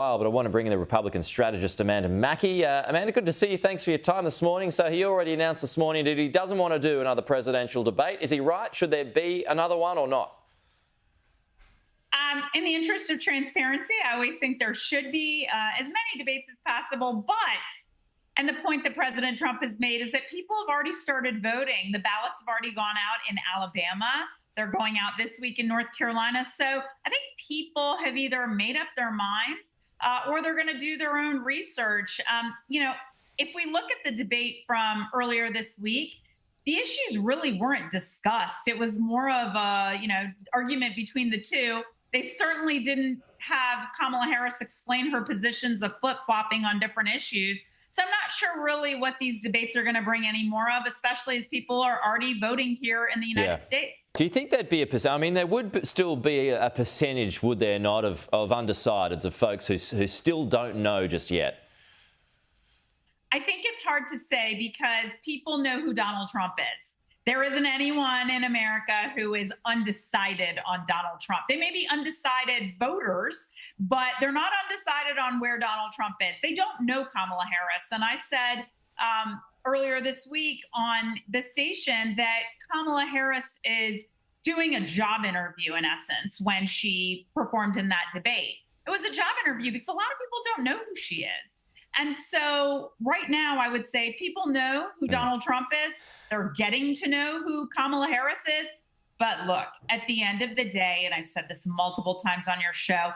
But I want to bring in the Republican strategist, Amanda Makki. Amanda, good to see you. Thanks for your time this morning. So he already announced this morning that he doesn't want to do another presidential debate. Is he right? Should there be another one or not? In the interest of transparency, I always think there should be as many debates as possible. And the point that President Trump has made is that people have already started voting. The ballots have already gone out in Alabama. They're going out this week in North Carolina. So I think people have either made up their minds or they're going to do their own research. If we look at the debate from earlier this week, the issues really weren't discussed. It was more of a, argument between the two. They certainly didn't have Kamala Harris explain her positions of flip-flopping on different issues. So I'm not sure really what these debates are going to bring any more of, especially as people are already voting here in the United States. Do you think there'd be a percentage? I mean, there would still be a percentage, would there not, of undecideds, of folks who still don't know just yet? I think it's hard to say because people know who Donald Trump is. There isn't anyone in America who is undecided on Donald Trump. They may be undecided voters, but they're not undecided on where Donald Trump is. They don't know Kamala Harris. And I said earlier this week on the station that Kamala Harris is doing a job interview, in essence, when she performed in that debate. It was a job interview because a lot of people don't know who she is. And so right now, I would say people know who Donald Trump is. They're getting to know who Kamala Harris is. But look, at the end of the day, and I've said this multiple times on your show,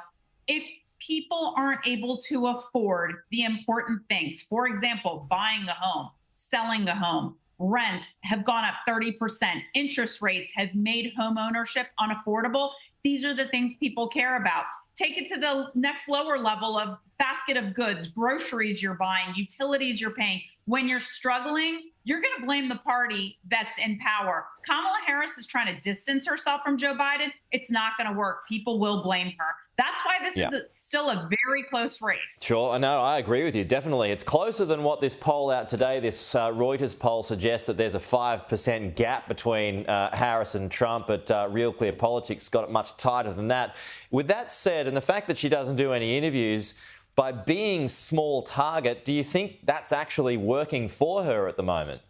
if people aren't able to afford the important things, for example, buying a home, selling a home, rents have gone up 30%, interest rates have made home ownership unaffordable. These are the things people care about. Take it to the next lower level of basket of goods, groceries you're buying, utilities you're paying. When you're struggling, you're going to blame the party that's in power. Kamala Harris is trying to distance herself from Joe Biden. It's not going to work. People will blame her. That's why this is still a very close race. Sure. No, I agree with you. Definitely. It's closer than what this poll out today, this Reuters poll suggests that there's a 5% gap between Harris and Trump, but Real Clear Politics got it much tighter than that. With that said, and the fact that she doesn't do any interviews, by being small target, do you think that's actually working for her at the moment?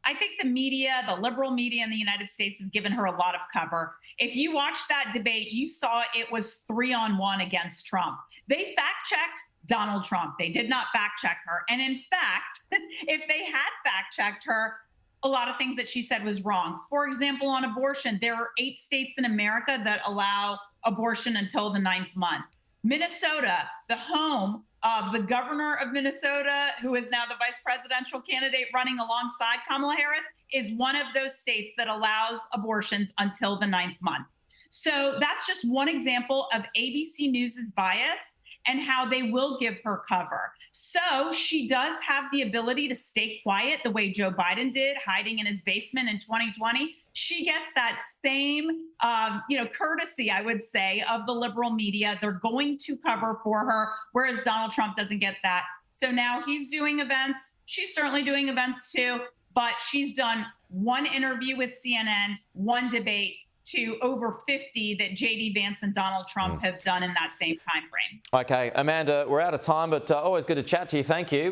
I think the media, the liberal media in the United States, has given her a lot of cover. If you watched that debate, you saw it was 3-on-1 against Trump. They fact-checked Donald Trump. They did not fact-check her. And in fact, if they had fact-checked her, a lot of things that she said was wrong. For example, on abortion, there are 8 states in America that allow abortion until the 9th month. Minnesota, the home of the governor of Minnesota, who is now the vice presidential candidate running alongside Kamala Harris, is one of those states that allows abortions until the 9th month. So that's just one example of ABC News's bias and how they will give her cover. So she does have the ability to stay quiet the way Joe Biden did, hiding in his basement in 2020. She gets that same, courtesy, I would say, of the liberal media. They're going to cover for her, whereas Donald Trump doesn't get that. So now he's doing events. She's certainly doing events too, but she's done one interview with CNN, one debate, to over 50 that J.D. Vance and Donald Trump have done in that same time frame. Okay, Amanda, we're out of time, but always good to chat to you. Thank you.